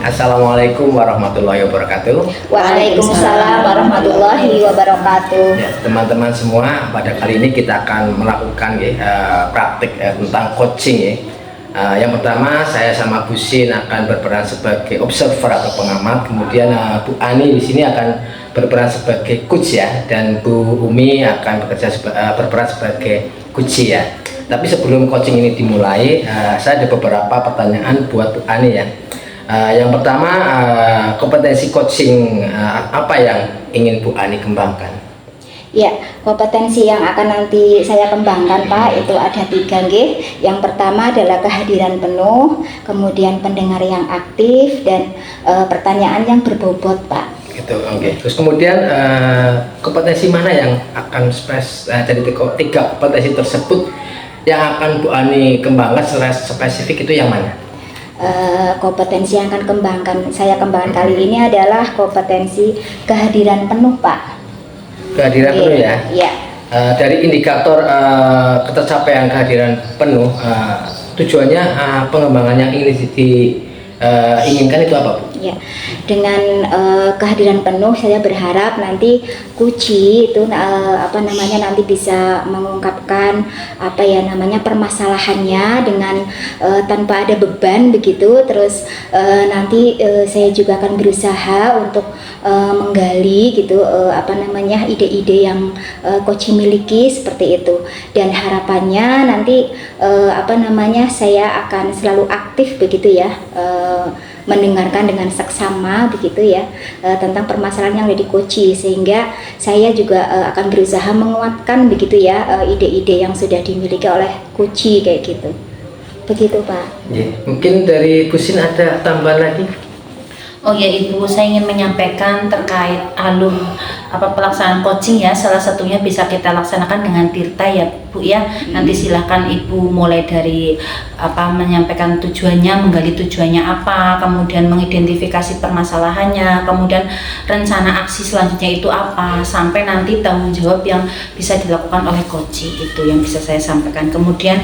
Assalamualaikum warahmatullahi wabarakatuh. Waalaikumsalam warahmatullahi wabarakatuh. Ya, teman-teman semua, pada kali ini kita akan melakukan praktik tentang coaching ya. Yang pertama, saya sama Bu Sin akan berperan sebagai observer atau pengamat. Kemudian Bu Ani di sini akan berperan sebagai coach ya, dan Bu Umi akan berperan sebagai coach ya. Tapi sebelum coaching ini dimulai, saya ada beberapa pertanyaan buat Bu Ani ya. Yang pertama, kompetensi coaching apa yang ingin Bu Ani kembangkan? Ya, kompetensi yang akan nanti saya kembangkan Pak itu ada 3 nggih. Yang pertama adalah kehadiran penuh, kemudian pendengar yang aktif, dan pertanyaan yang berbobot Pak. Gitu, oke. Terus kemudian kompetensi mana yang akan dari 3 kompetensi tersebut yang akan Bu Ani kembangkan secara spesifik itu yang mana? Kompetensi yang akan saya kembangkan kali ini adalah kompetensi kehadiran penuh Pak. Kehadiran penuh ya? Iya. Dari indikator ketercapaian kehadiran penuh, tujuannya pengembangan yang ingin diinginkan itu apa Bu? Ya, dengan kehadiran penuh saya berharap nanti Kuci itu nanti bisa mengungkapkan permasalahannya dengan tanpa ada beban begitu. Terus nanti saya juga akan berusaha untuk menggali gitu ide-ide yang Kuci miliki seperti itu, dan harapannya nanti saya akan selalu aktif begitu ya, mendengarkan dengan seksama begitu ya tentang permasalahan yang ada di Koci, sehingga saya juga akan berusaha menguatkan begitu ya ide-ide yang sudah dimiliki oleh Koci kayak gitu. Begitu Pak. Ya, mungkin dari Bu Sin ada tambahan lagi? Oh ya Ibu, saya ingin menyampaikan terkait alur pelaksanaan coaching ya. Salah satunya bisa kita laksanakan dengan Tirta ya Bu ya. Nanti silahkan Ibu mulai dari menyampaikan tujuannya, menggali tujuannya apa, kemudian mengidentifikasi permasalahannya, kemudian rencana aksi selanjutnya itu apa, sampai nanti tanggung jawab yang bisa dilakukan oleh coaching, itu yang bisa saya sampaikan. Kemudian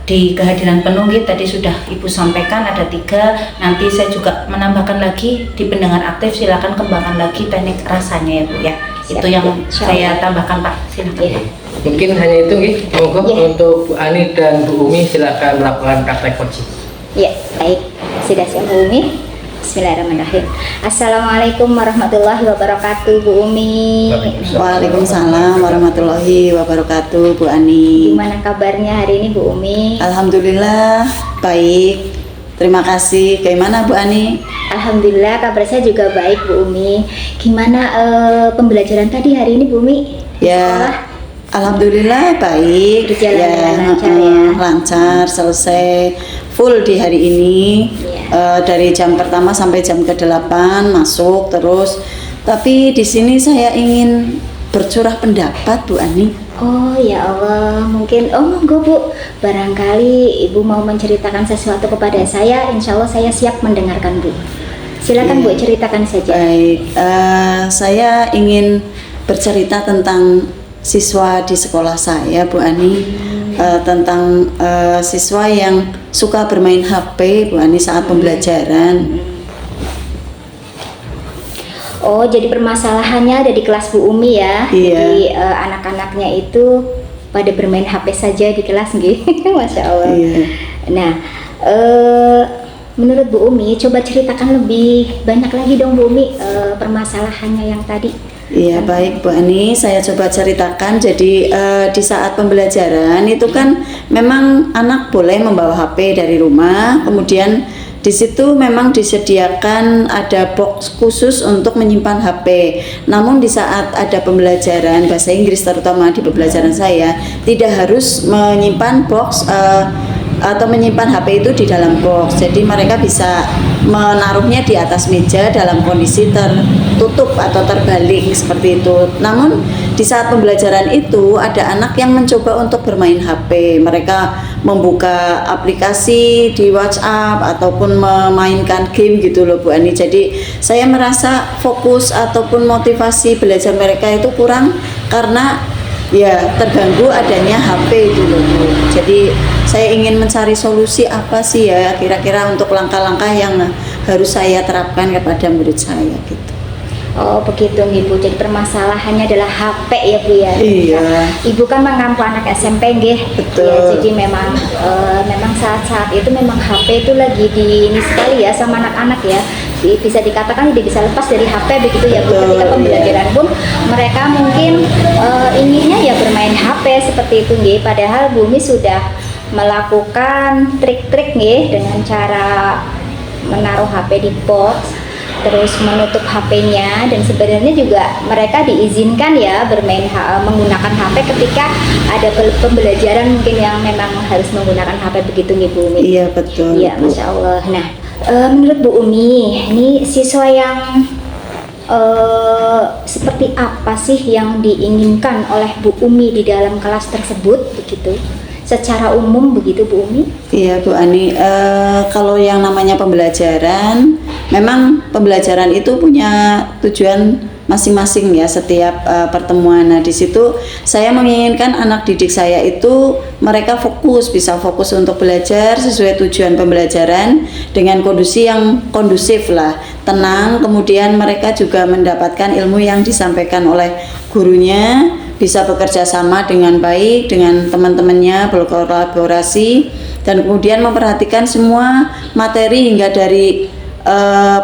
di kehadiran penuh tadi sudah Ibu sampaikan ada 3. Nanti saya juga menambahkan lagi di pendengar aktif, silakan kembangkan lagi teknik rasanya ya Bu ya. Itu yang saya tambahkan Pak, silakan Pak. Mungkin hanya itu monggo untuk Bu Ani dan Bu Umi silakan melakukan praktek coaching. Ya, baik. Sudah siap Bu Umi? Bismillahirrahmanirrahim. Assalamualaikum warahmatullahi wabarakatuh Bu Umi. Waalaikumsalam warahmatullahi wabarakatuh Bu Ani. Gimana kabarnya hari ini Bu Umi? Alhamdulillah baik. Terima kasih. Bagaimana Bu Ani? Alhamdulillah kabar saya juga baik Bu Umi. Gimana pembelajaran tadi hari ini Bu Umi? Ya, alhamdulillah baik. Berjalan lancar ya. Lancar, selesai full di hari ini. Dari jam pertama sampai jam ke-8 masuk terus. Tapi di sini saya ingin bercurah pendapat Bu Ani. Oh ya Allah, mungkin monggo Bu. Barangkali Ibu mau menceritakan sesuatu kepada saya, insya Allah saya siap mendengarkan Bu. Silakan Bu, ceritakan saja. Baik, saya ingin bercerita tentang siswa di sekolah saya Bu Ani. Tentang siswa yang suka bermain HP Bu Ani saat pembelajaran. Oh, jadi permasalahannya ada di kelas Bu Umi ya. Iya. Jadi anak-anaknya itu pada bermain HP saja di kelas nggih. Masya Allah. Iya. Nah, menurut Bu Umi coba ceritakan lebih banyak lagi dong Bu Umi permasalahannya yang tadi. Iya baik Bu Ani, saya coba ceritakan. Jadi di saat pembelajaran itu kan memang anak boleh membawa HP dari rumah. Kemudian di situ memang disediakan ada box khusus untuk menyimpan HP. Namun di saat ada pembelajaran bahasa Inggris, terutama di pembelajaran saya, tidak harus menyimpan box atau menyimpan HP itu di dalam box. Jadi mereka bisa menaruhnya di atas meja dalam kondisi tertutup atau terbalik seperti itu. Namun di saat pembelajaran itu ada anak yang mencoba untuk bermain HP. Mereka membuka aplikasi di WhatsApp ataupun memainkan game gitu loh Bu Ani. Jadi saya merasa fokus ataupun motivasi belajar mereka itu kurang karena ya terganggu adanya HP itu loh Bu. Jadi saya ingin mencari solusi apa sih ya kira-kira untuk langkah-langkah yang harus saya terapkan kepada murid saya gitu. Oh begitu Ibu, jadi permasalahannya adalah HP ya Bu ya. Iya. Ibu kan mengampu anak SMP nggih. Betul. Ya, jadi memang memang saat-saat itu memang HP itu lagi ini sekali ya sama anak-anak ya. Bisa dikatakan tidak bisa lepas dari HP begitu ya Bu. Ketika pembelajaran pun mereka mungkin inginnya ya bermain HP seperti itu nggih. Padahal Bumi sudah melakukan trik-trik nggih dengan cara menaruh HP di box, terus menutup HP-nya, dan sebenarnya juga mereka diizinkan ya menggunakan HP ketika ada pembelajaran mungkin yang memang harus menggunakan HP begitu nih Bu Umi. Iya betul. Iya, Bu. Masya Allah. Nah, menurut Bu Umi, ini siswa yang seperti apa sih yang diinginkan oleh Bu Umi di dalam kelas tersebut begitu? Secara umum begitu Bu Umi? Iya Bu Ani, kalau yang namanya pembelajaran, memang pembelajaran itu punya tujuan masing-masing ya setiap pertemuan. Nah di situ saya menginginkan anak didik saya itu mereka bisa fokus untuk belajar sesuai tujuan pembelajaran dengan kondisi yang kondusif lah, tenang. Kemudian mereka juga mendapatkan ilmu yang disampaikan oleh gurunya, bisa bekerja sama dengan baik dengan teman-temannya, berkolaborasi, dan kemudian memperhatikan semua materi hingga dari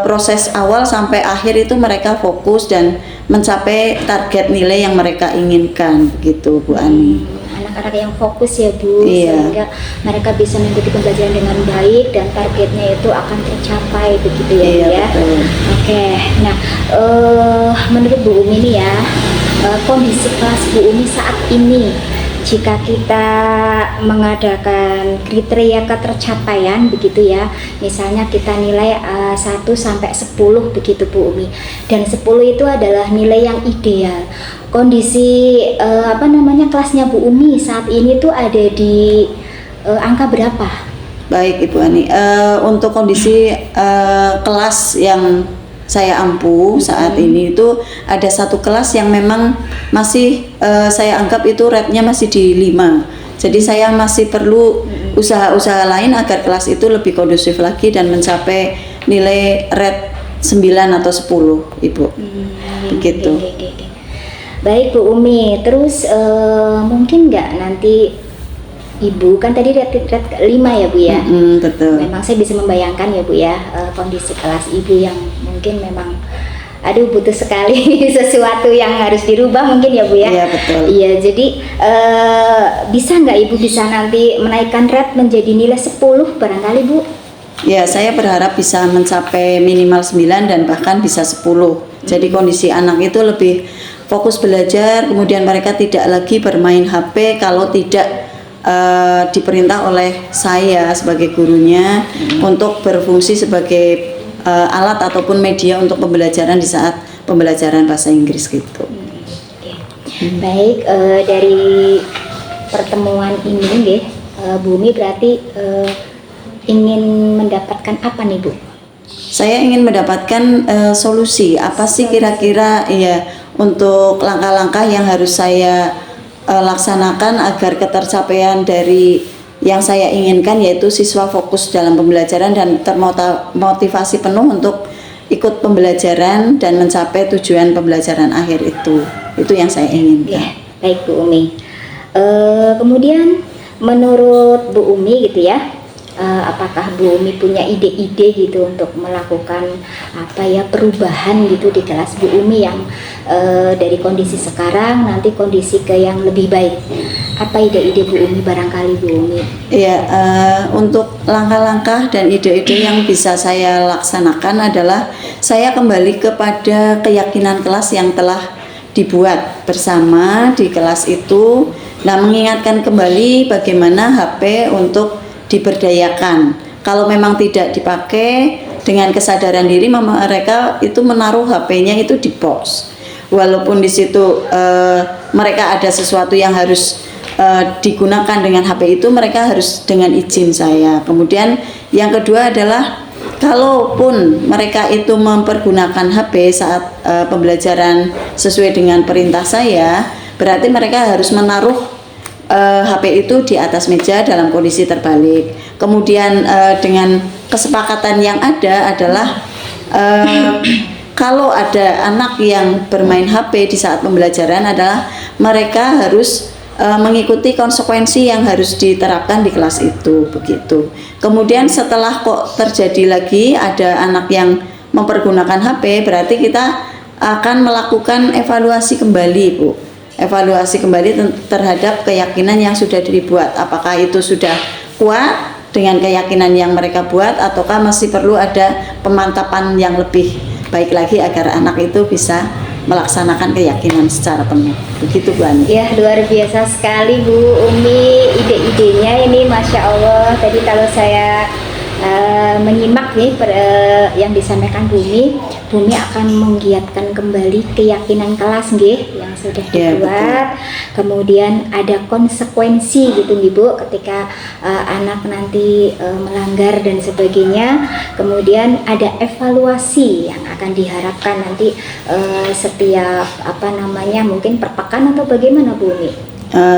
proses awal sampai akhir itu mereka fokus dan mencapai target nilai yang mereka inginkan begitu Bu Ani. Anak-anak yang fokus ya Bu, Iya. sehingga mereka bisa mengikuti pembelajaran dengan baik dan targetnya itu akan tercapai begitu ya Bu Iya, ya. betul. Oke, nah menurut Bu Umi ini ya, kondisi kelas Bu Umi saat ini, jika kita mengadakan kriteria ketercapaian begitu ya, misalnya kita nilai 1 sampai 10 begitu Bu Umi, dan 10 itu adalah nilai yang ideal. Kondisi kelasnya Bu Umi saat ini tuh ada di angka berapa? Baik Ibu Ani, untuk kondisi kelas yang saya ampu saat ini itu ada satu kelas yang memang masih saya anggap itu rate-nya masih di 5. Jadi saya masih perlu usaha-usaha lain agar kelas itu lebih kondusif lagi dan mencapai nilai rate 9 atau 10 Ibu. Begitu. Oke. Baik Bu Umi, terus mungkin nggak nanti Ibu kan tadi rate 5 ya Bu ya? Betul. Memang saya bisa membayangkan ya Bu ya, kondisi kelas Ibu yang mungkin memang butuh sekali sesuatu yang harus dirubah mungkin ya Bu ya. Iya betul. Iya, jadi bisa nggak Ibu bisa nanti menaikkan rate menjadi nilai 10 barangkali Bu? Ya, saya berharap bisa mencapai minimal 9 dan bahkan bisa 10. Jadi kondisi anak itu lebih fokus belajar, kemudian mereka tidak lagi bermain HP kalau tidak diperintah oleh saya sebagai gurunya untuk berfungsi sebagai alat ataupun media untuk pembelajaran di saat pembelajaran bahasa Inggris gitu. Baik, dari pertemuan ini nggih, Bu Umi berarti ingin mendapatkan apa nih Bu? Saya ingin mendapatkan solusi apa sih kira-kira ya untuk langkah-langkah yang harus saya laksanakan agar ketercapaian dari yang saya inginkan, yaitu siswa fokus dalam pembelajaran dan termotivasi penuh untuk ikut pembelajaran dan mencapai tujuan pembelajaran akhir itu yang saya inginkan. Ya, baik Bu Umi. Kemudian menurut Bu Umi gitu ya, apakah Bu Umi punya ide-ide gitu untuk melakukan perubahan gitu di kelas Bu Umi yang dari kondisi sekarang nanti kondisi ke yang lebih baik? Apa ide-ide Bu Umi barangkali Bu Umi? Ya, untuk langkah-langkah dan ide-ide yang bisa saya laksanakan adalah saya kembali kepada keyakinan kelas yang telah dibuat bersama di kelas itu. Nah, mengingatkan kembali bagaimana HP untuk diberdayakan. Kalau memang tidak dipakai, dengan kesadaran diri mereka itu menaruh HP-nya itu di box. Walaupun di situ mereka ada sesuatu yang harus digunakan dengan HP itu, mereka harus dengan izin saya. Kemudian yang kedua adalah kalaupun mereka itu mempergunakan HP saat pembelajaran sesuai dengan perintah saya, berarti mereka harus menaruh HP itu di atas meja dalam kondisi terbalik. Kemudian dengan kesepakatan yang ada adalah kalau ada anak yang bermain HP di saat pembelajaran adalah mereka harus mengikuti konsekuensi yang harus diterapkan di kelas itu, begitu. Kemudian setelah kok terjadi lagi ada anak yang mempergunakan HP, berarti kita akan melakukan evaluasi kembali, Bu. Evaluasi kembali terhadap keyakinan yang sudah dibuat. Apakah itu sudah kuat dengan keyakinan yang mereka buat, ataukah masih perlu ada pemantapan yang lebih baik lagi agar anak itu bisa melaksanakan keyakinan secara penuh. Begitu, Bu Ani. Ya, luar biasa sekali Bu Umi, ide-idenya ini Masya Allah. Tadi kalau saya menyimak nih yang disampaikan Bu Umi akan menggiatkan kembali keyakinan kelas nggih yang sudah dibuat. Kemudian ada konsekuensi gitu nih Bu ketika anak nanti melanggar dan sebagainya. Kemudian ada evaluasi yang akan diharapkan nanti setiap mungkin per pekan atau bagaimana Bu Umi?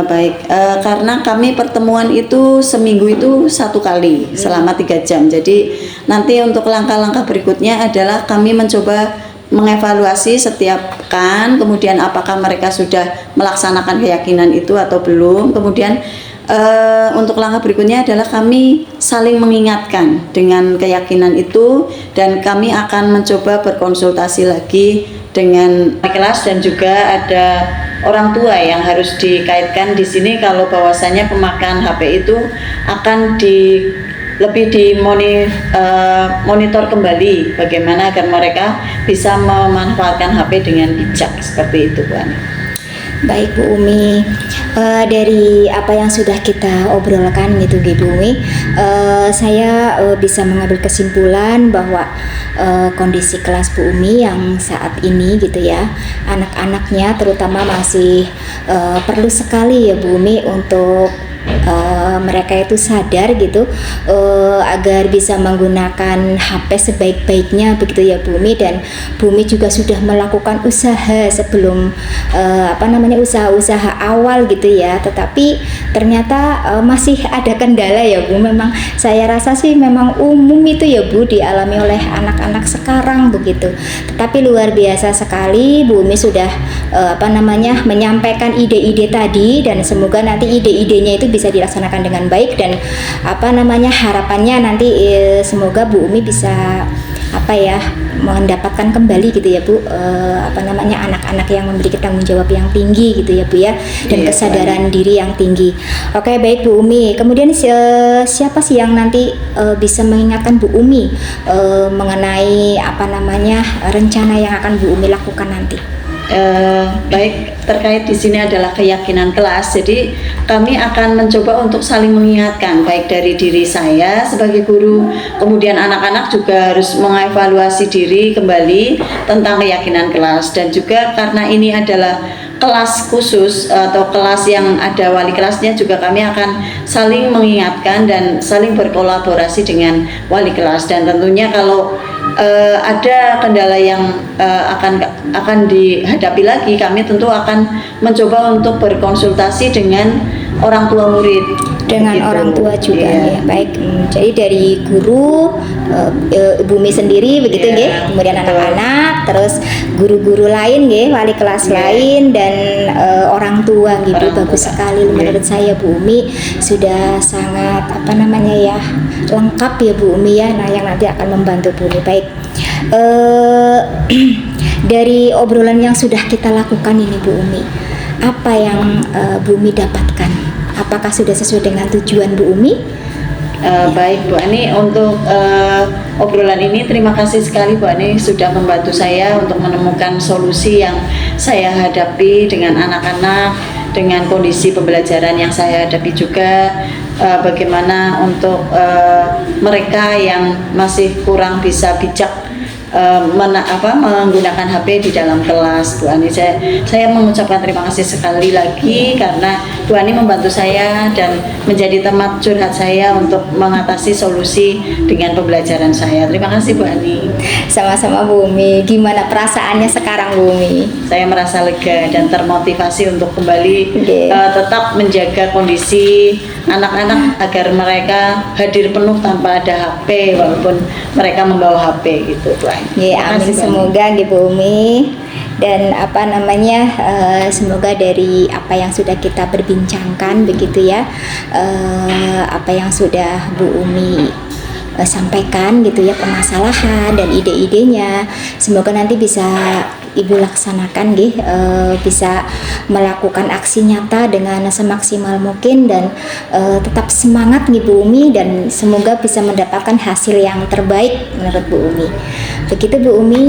Baik, karena kami pertemuan itu seminggu itu 1 kali selama 3 jam. Jadi nanti untuk langkah-langkah berikutnya adalah kami mencoba mengevaluasi setiap pekan, kemudian apakah mereka sudah melaksanakan keyakinan itu atau belum. Kemudian untuk langkah berikutnya adalah kami saling mengingatkan dengan keyakinan itu, dan kami akan mencoba berkonsultasi lagi dengan kelas, dan juga ada orang tua yang harus dikaitkan di sini kalau bahwasanya pemakaian HP itu akan lebih monitor kembali bagaimana agar mereka bisa memanfaatkan HP dengan bijak, seperti itu, Bu Ani. Baik Bu Umi, dari apa yang sudah kita obrolkan gitu Bu Umi, saya bisa mengambil kesimpulan bahwa kondisi kelas Bu Umi yang saat ini gitu ya, anak-anaknya terutama masih perlu sekali ya Bu Umi untuk mereka itu sadar gitu agar bisa menggunakan HP sebaik-baiknya begitu ya Bu Umi. Dan Bu Umi juga sudah melakukan usaha sebelum usaha-usaha awal gitu ya, tetapi ternyata masih ada kendala ya Bu. Memang saya rasa sih memang umum itu ya Bu dialami oleh anak-anak sekarang begitu, tetapi luar biasa sekali Bu Umi sudah menyampaikan ide-ide tadi, dan semoga nanti ide-idenya itu bisa dilaksanakan dengan baik, dan harapannya nanti semoga Bu Umi bisa mendapatkan kembali gitu ya Bu anak-anak yang memiliki tanggung jawab yang tinggi gitu ya Bu ya, dan kesadaran diri yang tinggi. Oke, baik Bu Umi. Kemudian siapa sih yang nanti bisa mengingatkan Bu Umi mengenai rencana yang akan Bu Umi lakukan nanti? Baik, terkait di sini adalah keyakinan kelas. Jadi kami akan mencoba untuk saling mengingatkan, baik dari diri saya sebagai guru, kemudian anak-anak juga harus mengevaluasi diri kembali tentang keyakinan kelas. Dan juga karena ini adalah kelas khusus atau kelas yang ada wali kelasnya, juga kami akan saling mengingatkan dan saling berkolaborasi dengan wali kelas. Dan tentunya kalau ada kendala yang akan dihadapi lagi, kami tentu akan mencoba untuk berkonsultasi dengan orang tua murid, dengan begitu. Orang tua juga ya. Baik, jadi dari guru Bumi sendiri begitu nggih, kemudian anak-anak, terus guru-guru lain nggih, wali kelas lain, dan orang tua gitu. Bagus sekali menurut saya Bu Umi, sudah sangat lengkap ya Bu Umi ya, yang nanti akan membantu Bu Umi. Baik, dari obrolan yang sudah kita lakukan ini Bu Umi, apa yang Bu Umi dapatkan? Apakah sudah sesuai dengan tujuan Bu Umi? Baik Bu Ani, untuk obrolan ini terima kasih sekali Bu Ani sudah membantu saya untuk menemukan solusi yang saya hadapi dengan anak-anak, dengan kondisi pembelajaran yang saya hadapi juga, bagaimana untuk mereka yang masih kurang bisa bijak menggunakan HP di dalam kelas. Bu Ani, saya mengucapkan terima kasih sekali lagi karena Bu Ani membantu saya dan menjadi teman curhat saya untuk mengatasi solusi dengan pembelajaran saya. Terima kasih Bu Ani. Sama-sama Bu Umi. Gimana perasaannya sekarang Bu Umi? Saya merasa lega dan termotivasi untuk kembali Oke. tetap menjaga kondisi anak-anak agar mereka hadir penuh tanpa ada HP walaupun mereka membawa HP gitu Bu Ani. Ya, amin. Semoga nggih Bu Umi. Dan semoga dari apa yang sudah kita berbincangkan begitu ya, apa yang sudah Bu Umi sampaikan gitu ya, permasalahan dan ide-idenya, semoga nanti bisa Ibu laksanakan bisa melakukan aksi nyata dengan semaksimal mungkin dan tetap semangat nih Bu Umi, dan semoga bisa mendapatkan hasil yang terbaik menurut Bu Umi. Begitu Bu Umi.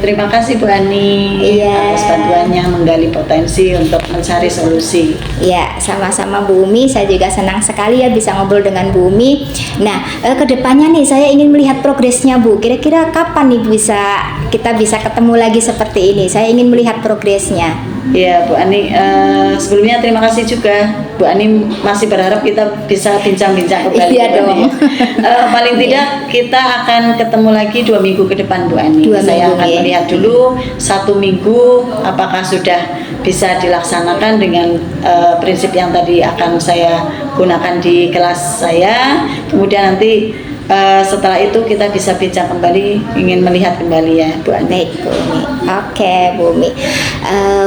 Terima kasih Bu Ani atas bantuannya menggali potensi untuk mencari solusi. Ya, sama-sama Bu Umi. Saya juga senang sekali ya bisa ngobrol dengan Bu Umi. Nah, kedepannya nih saya ingin melihat progresnya Bu. Kira-kira kapan nih kita bisa ketemu lagi seperti ini? Saya ingin melihat progresnya. Ya Bu Ani, sebelumnya terima kasih juga Bu Ani, masih berharap kita bisa bincang-bincang kembali. Iya dong. Paling tidak kita akan ketemu lagi 2 minggu ke depan Bu Ani. Saya akan melihat dulu 1 minggu apakah sudah bisa dilaksanakan dengan prinsip yang tadi akan saya gunakan di kelas saya. Kemudian nanti setelah itu kita bisa bincang kembali, ingin melihat kembali ya Bu Ani. Baik Bu Umi. Oke Bu Umi,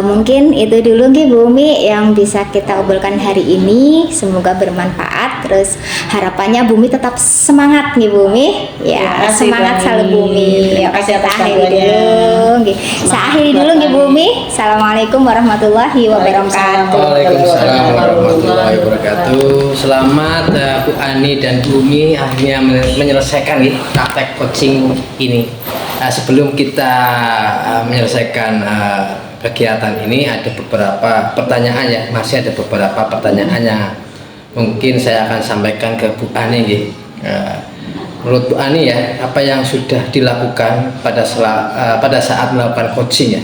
mungkin itu dulu nih Bu Umi yang bisa kita obrolkan hari ini. Semoga bermanfaat. Terus harapannya Bu Umi tetap semangat nih Bu Umi. Ya, semangat selalu Bu Umi. Terima kasih atas bantuannya. Saya akhiri dulu nih Bu Umi. Assalamualaikum warahmatullahi wabarakatuh. Waalaikumsalam warahmatullahi wabarakatuh. Selamat Bu Ani dan Bu Umi akhirnya menyelesaikan praktek coaching ini. Sebelum kita menyelesaikan kegiatan ini, ada beberapa pertanyaan ya, masih ada beberapa pertanyaan yang mungkin saya akan sampaikan ke Bu Ani. Menurut Bu Ani ya, apa yang sudah dilakukan pada saat melakukan coaching ya,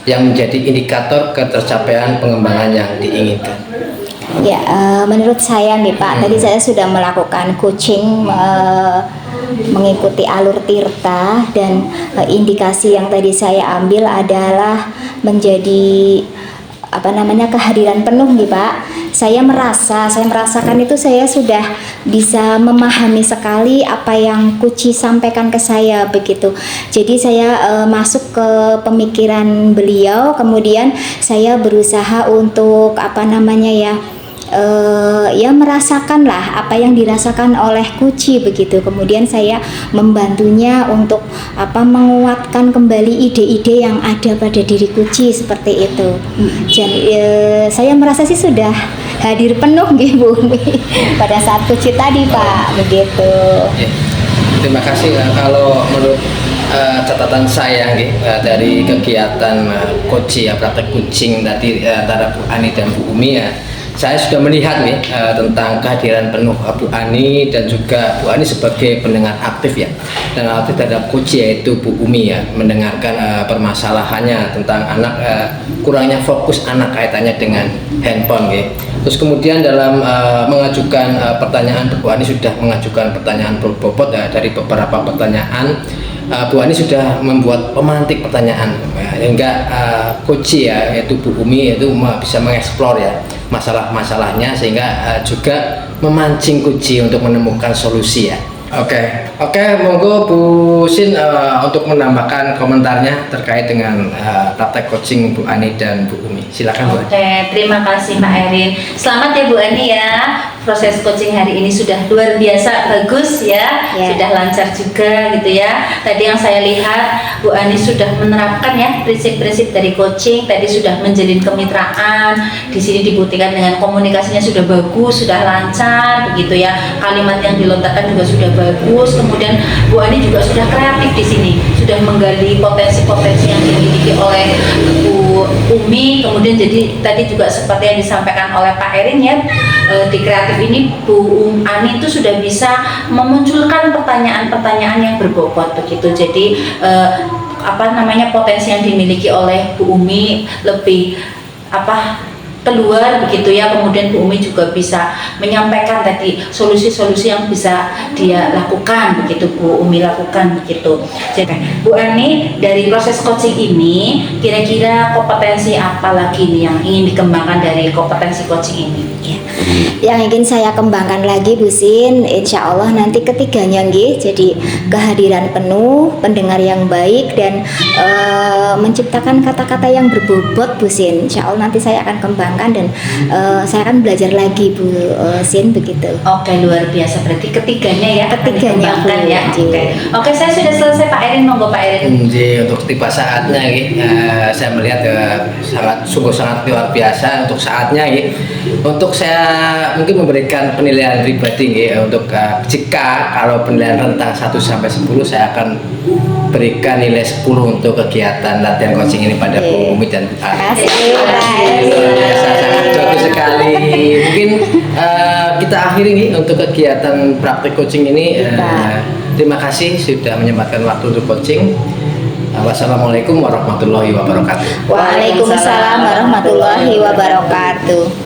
yang menjadi indikator ketercapaian pengembangan yang diinginkan? Ya, menurut saya nih Pak, tadi saya sudah melakukan coaching mengikuti alur Tirta, dan indikasi yang tadi saya ambil adalah menjadi kehadiran penuh nih Pak. Saya merasakan itu saya sudah bisa memahami sekali apa yang Kuci sampaikan ke saya begitu. Jadi saya masuk ke pemikiran beliau, kemudian saya berusaha untuk merasakanlah apa yang dirasakan oleh Kuci begitu. Kemudian saya membantunya untuk menguatkan kembali ide-ide yang ada pada diri Kuci seperti itu. Jadi saya merasa sih sudah hadir penuh Bu Umi pada saat Kuci tadi Pak begitu. Terima kasih. Kalau menurut catatan saya dari kegiatan coaching praktek coaching tadi antara Bu Ani dan Bu Umi ya, saya sudah melihat tentang kehadiran penuh Bu Ani dan juga Bu Ani sebagai pendengar aktif ya, dan aktif terhadap coach yaitu Bu Umi ya, mendengarkan permasalahannya tentang anak, kurangnya fokus anak kaitannya dengan handphone Terus kemudian dalam mengajukan pertanyaan, Bu Ani sudah mengajukan pertanyaan berbobot dari beberapa pertanyaan. Bu Ani sudah membuat pemantik pertanyaan hingga coach ya, yaitu Bu Umi itu bisa mengeksplor ya masalah-masalahnya, sehingga juga memancing Kuci untuk menemukan solusi ya. Oke, monggo Bu Sin untuk menambahkan komentarnya terkait dengan praktek coaching Bu Ani dan Bu Umi. Silakan Bu Ani. Oke, terima kasih Pak Erin. Selamat ya Bu Ani ya. Proses coaching hari ini sudah luar biasa bagus ya. Sudah lancar juga gitu ya. Tadi yang saya lihat Bu Ani sudah menerapkan ya prinsip-prinsip dari coaching. Tadi sudah menjalin kemitraan. Di sini dibuktikan dengan komunikasinya sudah bagus, sudah lancar begitu ya. Kalimat yang dilontarkan juga sudah bagus. Kemudian Bu Ani juga sudah kreatif di sini, sudah menggali potensi-potensi yang dimiliki oleh Bu Umi. Kemudian jadi tadi juga seperti yang disampaikan oleh Pak Erin ya, di kreatif ini Bu Ani itu sudah bisa memunculkan pertanyaan-pertanyaan yang berbobot begitu. Jadi potensi yang dimiliki oleh Bu Umi lebih keluar begitu ya. Kemudian Bu Umi juga bisa menyampaikan tadi solusi-solusi yang bisa dia lakukan begitu, Bu Umi lakukan begitu. Jadi Bu Ani, dari proses coaching ini kira-kira kompetensi apa lagi nih yang ingin dikembangkan dari kompetensi coaching ini? Ya. Yang ingin saya kembangkan lagi Bu Sin, insya Allah nanti ketiganya nggih, jadi kehadiran penuh, pendengar yang baik, dan menciptakan kata-kata yang berbobot Bu Sin. Insya Allah nanti saya akan kembangkan dan saya akan belajar lagi Bu Sin begitu. Oke, luar biasa, berarti ketiganya ya Ketiganya, dikembangkan Bu. ya. Oke, saya sudah selesai Pak Erin, monggo Pak Erin. Jadi untuk tiba saatnya saya melihat sungguh sangat luar biasa untuk saatnya. Untuk saya mungkin memberikan penilaian pribadi untuk jika kalau penilaian rentang 1 sampai 10 saya akan berikan nilai 10 untuk kegiatan latihan coaching ini pada Bu Umi dan Bu Ani. Sangat bagus sekali. Mungkin kita akhiri nih untuk kegiatan praktik coaching ini. Terima kasih sudah menyempatkan waktu untuk coaching. Wassalamualaikum warahmatullahi wabarakatuh. Waalaikumsalam warahmatullahi wabarakatuh.